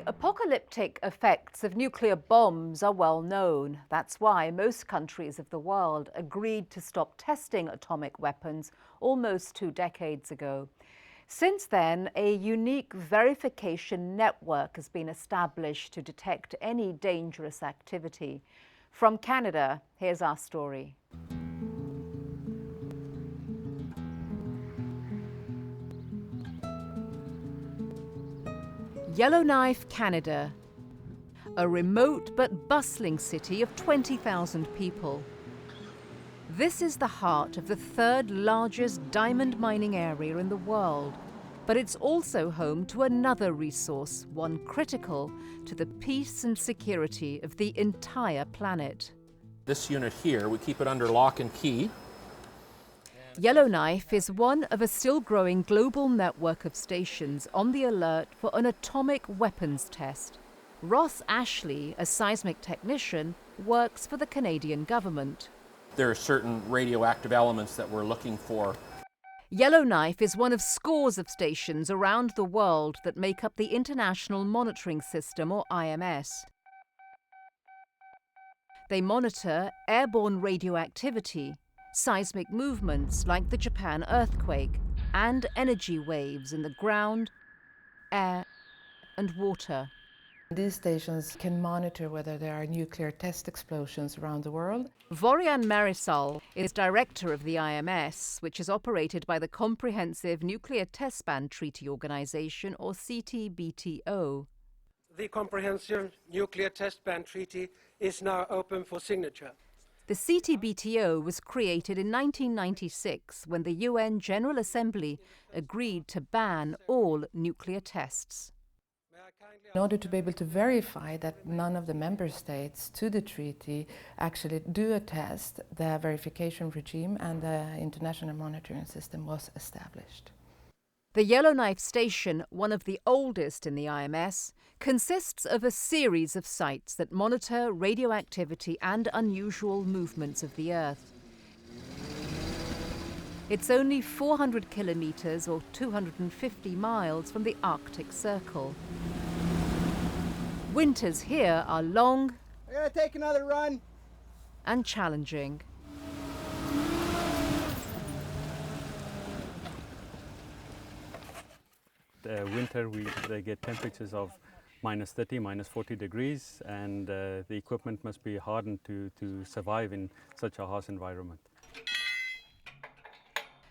Apocalyptic effects of nuclear bombs are well known. That's why most countries of the world agreed to stop testing atomic weapons almost 2 decades ago. Since then, a unique verification network has been established to detect any dangerous activity. From Canada, here's our story. Yellowknife, Canada, a remote but bustling city of 20,000 people. This is the heart of the third largest diamond mining area in the world, but it's also home to another resource, one critical to the peace and security of the entire planet. This unit here, we keep it under lock and key. Yellowknife is one of a still-growing global network of stations on the alert for an atomic weapons test. Ross Ashley, a seismic technician, works for the Canadian government. There are certain radioactive elements that we're looking for. Yellowknife is one of scores of stations around the world that make up the International Monitoring System, or IMS. They monitor airborne radioactivity, seismic movements like the Japan earthquake, and energy waves in the ground, air, and water. These stations can monitor whether there are nuclear test explosions around the world. Vorian Marisol is director of the IMS, which is operated by the Comprehensive Nuclear Test Ban Treaty Organization, or CTBTO. The Comprehensive Nuclear Test Ban Treaty is now open for signature. The CTBTO was created in 1996 when the UN General Assembly agreed to ban all nuclear tests. In order to be able to verify that none of the member states to the treaty actually do a test, the verification regime and the international monitoring system was established. The Yellowknife Station, one of the oldest in the IMS, consists of a series of sites that monitor radioactivity and unusual movements of the Earth. It's only 400 kilometers or 250 miles from the Arctic Circle. Winters here are long I gotta take another run. and challenging. Winter, they get temperatures of minus 30, minus 40 degrees, and the equipment must be hardened to survive in such a harsh environment.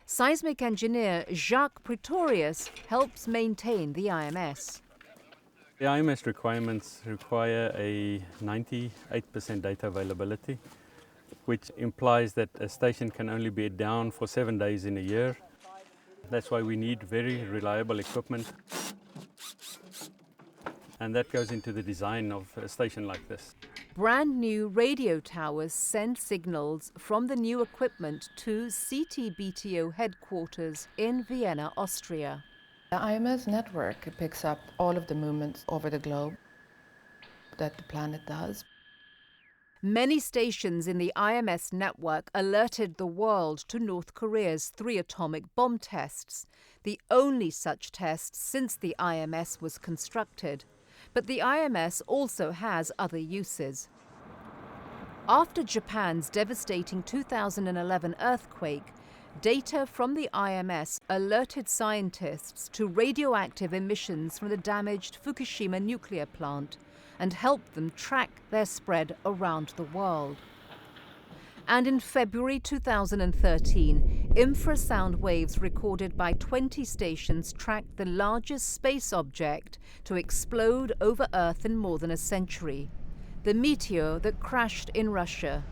Seismic engineer Jacques Pretorius helps maintain the IMS. The IMS requirements require a 98% data availability, which implies that a station can only be down for 7 days in a year. That's why we need very reliable equipment. And that goes into the design of a station like this. Brand new radio towers send signals from the new equipment to CTBTO headquarters in Vienna, Austria. The IMS network picks up all of the movements over the globe that the planet does. Many stations in the IMS network alerted the world to North Korea's 3 atomic bomb tests, the only such tests since the IMS was constructed. But the IMS also has other uses. After Japan's devastating 2011 earthquake, data from the IMS alerted scientists to radioactive emissions from the damaged Fukushima nuclear plant and helped them track their spread around the world. And in February 2013, infrasound waves recorded by 20 stations tracked the largest space object to explode over Earth in more than a century, the meteor that crashed in Russia.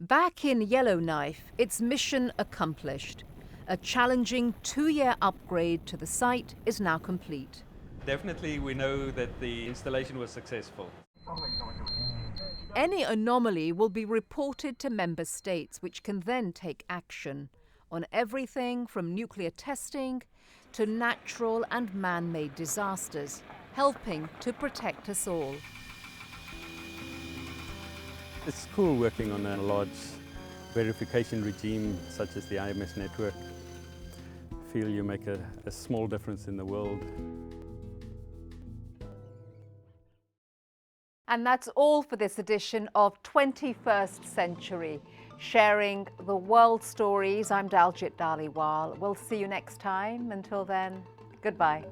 Back in Yellowknife, its mission accomplished. A challenging 2-year upgrade to the site is now complete. Definitely we know that the installation was successful. Any anomaly will be reported to member states, which can then take action on everything from nuclear testing to natural and man-made disasters, helping to protect us all. It's cool working on a large verification regime such as the IMS network. I feel you make a small difference in the world. And that's all for this edition of 21st Century, sharing the world stories. I'm Daljit Dhaliwal. We'll see you next time. Until then, goodbye.